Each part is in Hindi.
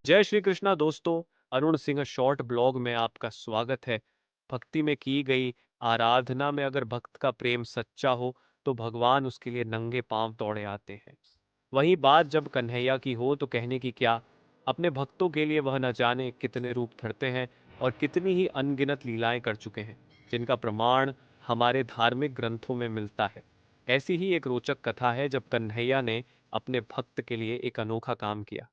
जय श्री कृष्णा दोस्तों। अरुण सिंह शॉर्ट ब्लॉग में आपका स्वागत है। भक्ति में की गई आराधना में अगर भक्त का प्रेम सच्चा हो तो भगवान उसके लिए नंगे पांव दौड़े आते हैं। वही बात जब कन्हैया की हो तो कहने की क्या। अपने भक्तों के लिए वह न जाने कितने रूप धरते हैं और कितनी ही अनगिनत लीलाएं कर चुके हैं, जिनका प्रमाण हमारे धार्मिक ग्रंथों में मिलता है। ऐसी ही एक रोचक कथा है जब कन्हैया ने अपने भक्त के लिए एक अनोखा काम किया।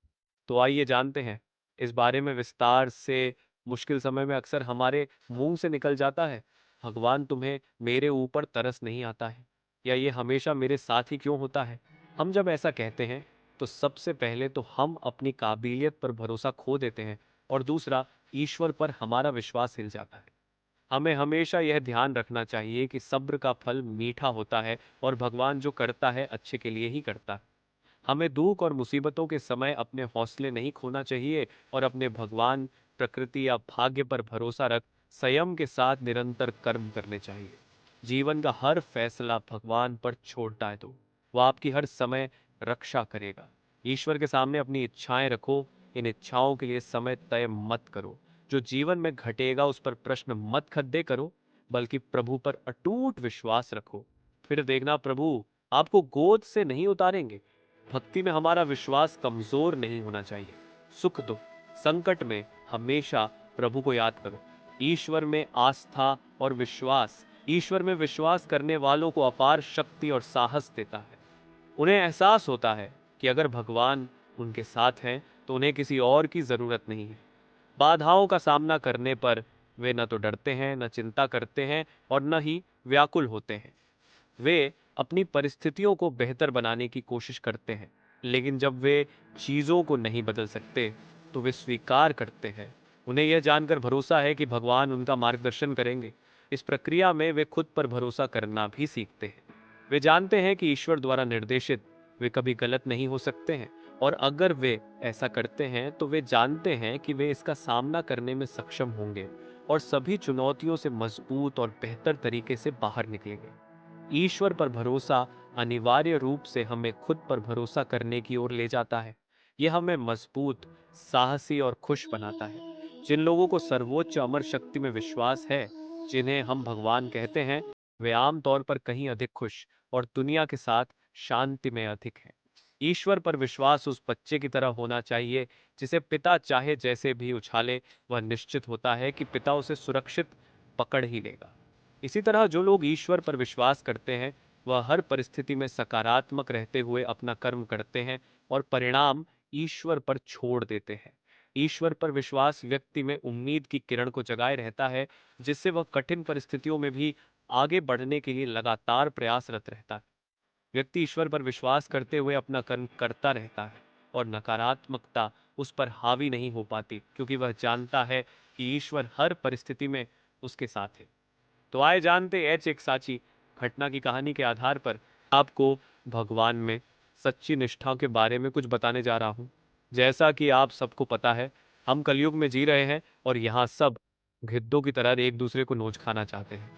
तो आइए जानते हैं इस बारे में विस्तार से। मुश्किल समय में अक्सर हमारे मुंह से निकल जाता है, भगवान तुम्हें मेरे ऊपर तरस नहीं आता है, या ये हमेशा मेरे साथ ही क्यों होता है। हम जब ऐसा कहते हैं तो सबसे पहले तो हम अपनी काबिलियत पर भरोसा खो देते हैं, और दूसरा, ईश्वर पर हमारा विश्वास हिल जाता है। हमें हमेशा यह ध्यान रखना चाहिए कि सब्र का फल मीठा होता है और भगवान जो करता है अच्छे के लिए ही करता है। हमें दुख और मुसीबतों के समय अपने हौसले नहीं खोना चाहिए और अपने भगवान, प्रकृति या भाग्य पर भरोसा रख संयम के साथ निरंतर कर्म करने चाहिए। जीवन का हर फैसला भगवान पर छोड़ता दो, वो आपकी हर समय रक्षा करेगा। ईश्वर के सामने अपनी इच्छाएं रखो, इन इच्छाओं के लिए समय तय मत करो। जो जीवन में घटेगा उस पर प्रश्न मत खड्डे करो, बल्कि प्रभु पर अटूट विश्वास रखो। फिर देखना, प्रभु आपको गोद से नहीं उतारेंगे। भक्ति में हमारा विश्वास कमजोर नहीं होना चाहिए। सुख दुख संकट में हमेशा प्रभु को याद करो। ईश्वर में आस्था और विश्वास ईश्वर में विश्वास करने वालों को अपार शक्ति और साहस देता है। उन्हें एहसास होता है कि अगर भगवान उनके साथ हैं तो उन्हें किसी और की जरूरत नहीं है। बाधाओं का सामना करने पर वे न तो डरते हैं, न चिंता करते हैं और न ही व्याकुल होते हैं। वे अपनी परिस्थितियों को बेहतर बनाने की कोशिश करते हैं, लेकिन जब वे चीज़ों को नहीं बदल सकते तो वे स्वीकार करते हैं। उन्हें यह जानकर भरोसा है कि भगवान उनका मार्गदर्शन करेंगे। इस प्रक्रिया में वे खुद पर भरोसा करना भी सीखते हैं। वे जानते हैं कि ईश्वर द्वारा निर्देशित वे कभी गलत नहीं हो सकते हैं, और अगर वे ऐसा करते हैं तो वे जानते हैं कि वे इसका सामना करने में सक्षम होंगे और सभी चुनौतियों से मजबूत और बेहतर तरीके से बाहर निकलेंगे। ईश्वर पर भरोसा अनिवार्य रूप से हमें खुद पर भरोसा करने की ओर ले जाता है। यह हमें मजबूत, साहसी और खुश बनाता है। जिन लोगों को सर्वोच्च अमर शक्ति में विश्वास है, जिन्हें हम भगवान कहते हैं, वे आमतौर पर कहीं अधिक खुश और दुनिया के साथ शांति में अधिक हैं। ईश्वर पर विश्वास उस बच्चे की तरह होना चाहिए जिसे पिता चाहे जैसे भी उछाले, वह निश्चित होता है कि पिता उसे सुरक्षित पकड़ ही लेगा। इसी तरह जो लोग ईश्वर पर विश्वास करते हैं, वह हर परिस्थिति में सकारात्मक रहते हुए अपना कर्म करते हैं और परिणाम ईश्वर पर छोड़ देते हैं। ईश्वर पर विश्वास व्यक्ति में उम्मीद की किरण को जगाए रहता है, जिससे वह कठिन परिस्थितियों में भी आगे बढ़ने के लिए लगातार प्रयासरत रहता है। व्यक्ति ईश्वर पर विश्वास करते हुए अपना कर्म करता रहता है और नकारात्मकता उस पर हावी नहीं हो पाती, क्योंकि वह जानता है कि ईश्वर हर परिस्थिति में उसके साथ है। तो आए जानते एक साची घटना की कहानी के आधार पर आपको भगवान में सच्ची निष्ठा के बारे में कुछ बताने जा रहा हूँ। जैसा कि आप सबको पता है, हम कलयुग में जी रहे हैं और यहाँ सब गिद्धों की तरह एक दूसरे को नोच खाना चाहते हैं।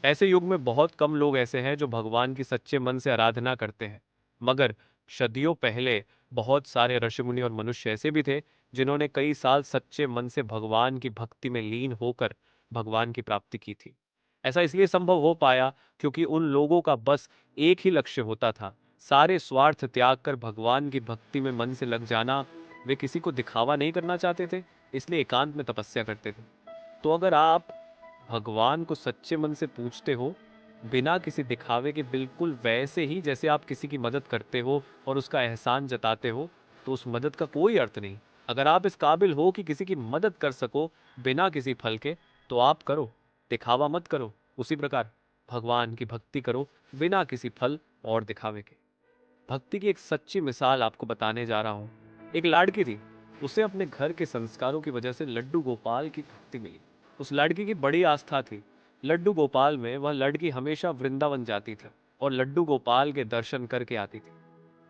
ऐसे युग में बहुत कम लोग ऐसे हैं जो भगवान की सच्चे मन से आराधना करते हैं। मगर सदियों पहले बहुत सारे ऋषिमुनि और मनुष्य ऐसे भी थे जिन्होंने कई साल सच्चे मन से भगवान की भक्ति में लीन होकर भगवान की प्राप्ति की थी। ऐसा इसलिए संभव हो पाया क्योंकि उन लोगों का बस एक ही लक्ष्य होता था, सारे स्वार्थ त्याग कर भगवान की भक्ति में मन से लग जाना। वे किसी को दिखावा नहीं करना चाहते थे, इसलिए एकांत में तपस्या करते थे। तो अगर आप भगवान को सच्चे मन से पूछते हो, बिना किसी दिखावे के, बिल्कुल वैसे ही जैसे आप किसी की मदद करते हो और उसका एहसान जताते हो, तो उस मदद का कोई अर्थ नहीं। अगर आप इस काबिल हो कि किसी की मदद कर सको बिना किसी फल के, तो आप करो, दिखावा मत करो। उसी प्रकार भगवान की भक्ति करो बिना किसी फल और दिखावे के। भक्ति की एक सच्ची मिसाल आपको बताने जा रहा हूँ। एक लड़की थी, उसे अपने घर के संस्कारों की वजह से लड्डू गोपाल की भक्ति मिली। उस लड़की की बड़ी आस्था थी लड्डू गोपाल में। वह लड़की हमेशा वृंदावन जाती थी और लड्डू गोपाल के दर्शन करके आती थी।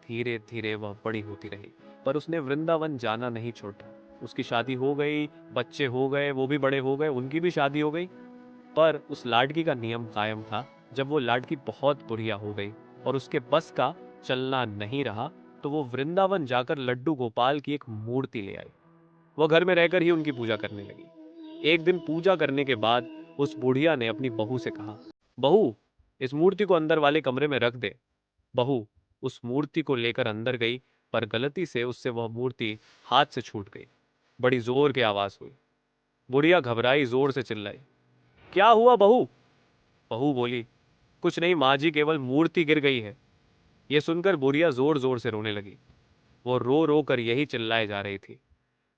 धीरे धीरे वह बड़ी होती रही, पर उसने वृंदावन जाना नहीं छोड़ा। उसकी शादी हो गई, बच्चे हो गए, वो भी बड़े हो गए, उनकी भी शादी हो गई। पर उस लाडकी का नियम कायम था, जब वो लाडकी बहुत बुढ़िया हो गई और उसके बस का चलना नहीं रहा, तो वो वृंदावन जाकर लड्डू गोपाल की एक मूर्ति ले आई। वह घर में रहकर ही उनकी पूजा करने लगी। एक दिन पूजा करने के बाद उस बुढ़िया ने अपनी बहू से कहा, बहू, इस मूर्ति को अंदर वाले कमरे में रख दे। बहू उस मूर्ति को लेकर अंदर गई, पर गलती से उससे वह मूर्ति हाथ से छूट गई। बड़ी जोर की आवाज हुई। बुढ़िया घबराई, जोर से चिल्लाई, क्या हुआ बहू? बहू बोली, कुछ नहीं माँ जी, केवल मूर्ति गिर गई है। यह सुनकर बुढ़िया जोर जोर से रोने लगी। वो रो रो कर यही चिल्लाए जा रही थी,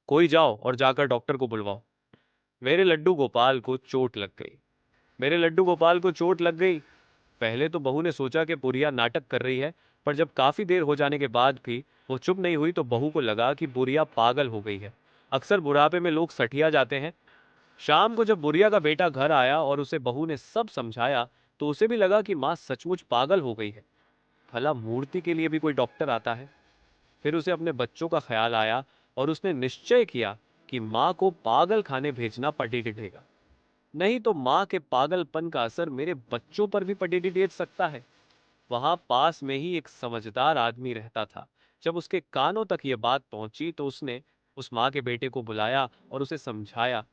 कोई जाओ और जाकर डॉक्टर को बुलवाओ। मेरे लड्डू गोपाल को चोट लग गई। मेरे लड्डू गोपाल को चोट लग गई। पहले तो बहू ने सोचा कि बुढ़िया नाटक कर रही है, पर जब काफी देर हो जाने के बाद भी वो चुप नहीं हुई तो बहू को लगा कि बुढ़िया पागल हो गई है। अक्सर बुढ़ापे में लोग सठिया जाते हैं। शाम को जब बुढ़िया का बेटा घर आया और उसे बहू ने सब समझाया, तो उसे भी लगा कि माँ सचमुच पागल हो गई है। भला मूर्ति के लिए भी कोई डॉक्टर आता है? फिर उसे अपने बच्चों का ख्याल आया और उसने निश्चय किया कि माँ को पागल खाने भेजना पड़ेगा। नहीं तो माँ के पागलपन का असर मेरे बच्चों पर भी पड़ेगा सकता है। वहां पास में ही एक समझदार आदमी रहता था। जब उसके कानों तक ये बात पहुंची तो उसने उस माँ के बेटे को बुलाया और उसे समझाया,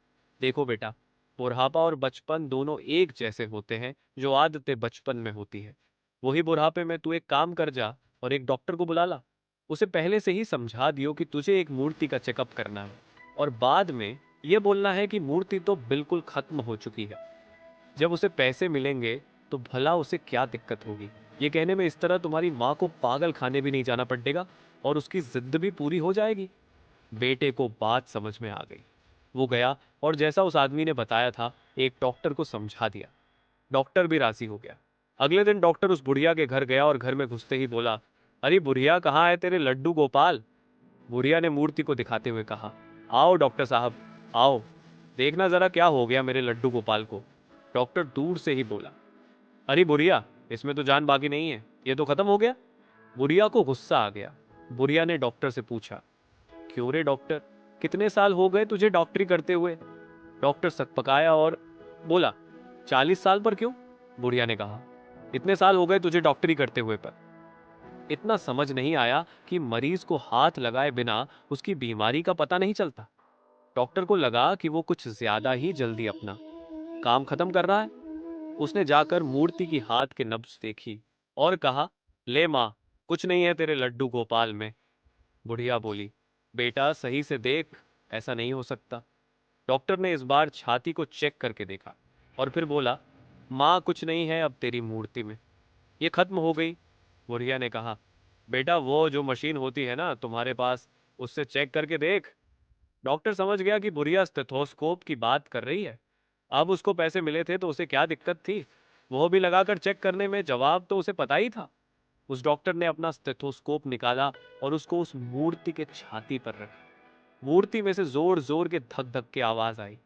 देखो बेटा, बुढ़ापा और बचपन दोनों एक जैसे होते हैं। जो आदतें बचपन में होती है, वही बुढ़ापे में तू एक काम कर जा और एक डॉक्टर को बुला ला। उसे पहले से ही समझा दियो कि तुझे एक मूर्ति का चेकअप करना है और बाद में यह बोलना है कि मूर्ति तो बिल्कुल खत्म हो चुकी है। जब उसे पैसे मिलेंगे तो भला उसे क्या दिक्कत होगी। ये कहने में इस तरह तुम्हारी माँ को पागल खाने भी नहीं जाना पड़ेगा और उसकी जिद भी पूरी हो जाएगी। बेटे को बात समझ में आ गई। वो गया और जैसा उस आदमी ने बताया था, एक डॉक्टर को समझा दिया। डॉक्टर भी राजी हो गया। अगले दिन डॉक्टर उस बुढ़िया के घर गया और घर में घुसते ही बोला, अरे बुढ़िया, कहाँ है तेरे लड्डू गोपाल? बुढ़िया ने मूर्ति को दिखाते हुए कहा, आओ डॉक्टर साहब, आओ, देखना जरा क्या हो गया मेरे लड्डू गोपाल को। डॉक्टर दूर से ही बोला, अरे बुढ़िया, इसमें तो जान बाकी नहीं है, ये तो खत्म हो गया। बुढ़िया को गुस्सा आ गया। बुढ़िया ने डॉक्टर से पूछा, क्यों रे डॉक्टर, कितने साल हो गए तुझे डॉक्टरी करते हुए? डॉक्टर सकपकाया और बोला, 40 साल पर क्यों? बुढ़िया ने कहा, इतने साल हो गए तुझे डॉक्टरी करते हुए पर इतना समझ नहीं आया कि मरीज को हाथ लगाए बिना उसकी बीमारी का पता नहीं चलता। डॉक्टर को लगा कि वो कुछ ज्यादा ही जल्दी अपना काम खत्म कर रहा है। उसने जाकर मूर्ति की हाथ के नब्ज देखी और कहा, ले माँ, कुछ नहीं है तेरे लड्डू गोपाल में। बुढ़िया बोली, बेटा सही से देख, ऐसा नहीं हो सकता। डॉक्टर ने इस बार छाती को चेक करके देखा और फिर बोला, माँ कुछ नहीं है अब तेरी मूर्ति में, ये खत्म हो गई। बुढ़िया ने कहा, बेटा वो जो मशीन होती है ना तुम्हारे पास, उससे चेक करके देख। डॉक्टर समझ गया कि बुढ़िया स्टेथोस्कोप की बात कर रही है। अब उसको पैसे मिले थे तो उसे क्या दिक्कत थी, वो भी लगाकर चेक करने में, जवाब तो उसे पता ही था। उस डॉक्टर ने अपना स्टेथोस्कोप निकाला और उसको उस मूर्ति के छाती पर रखा। मूर्ति में से जोर जोर के धक धक की आवाज आई।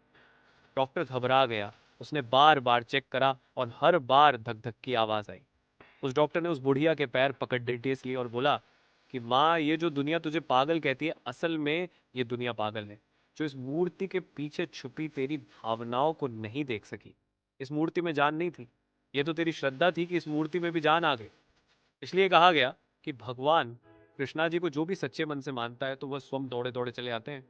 डॉक्टर घबरा गया। उसने बार बार चेक करा और हर बार धक धक की आवाज आई। उस डॉक्टर ने उस बुढ़िया के पैर पकड़ डीटेल्स लिए और बोला कि माँ, ये जो दुनिया तुझे पागल कहती है, असल में ये दुनिया पागल है जो इस मूर्ति के पीछे छुपी तेरी भावनाओं को नहीं देख सकी। इस मूर्ति में जान नहीं थी, ये तो तेरी श्रद्धा थी कि इस मूर्ति में भी जान आ गई। इसलिए कहा गया कि भगवान कृष्णा जी को जो भी सच्चे मन से मानता है तो वह स्वयं दौड़े दौड़े चले आते हैं।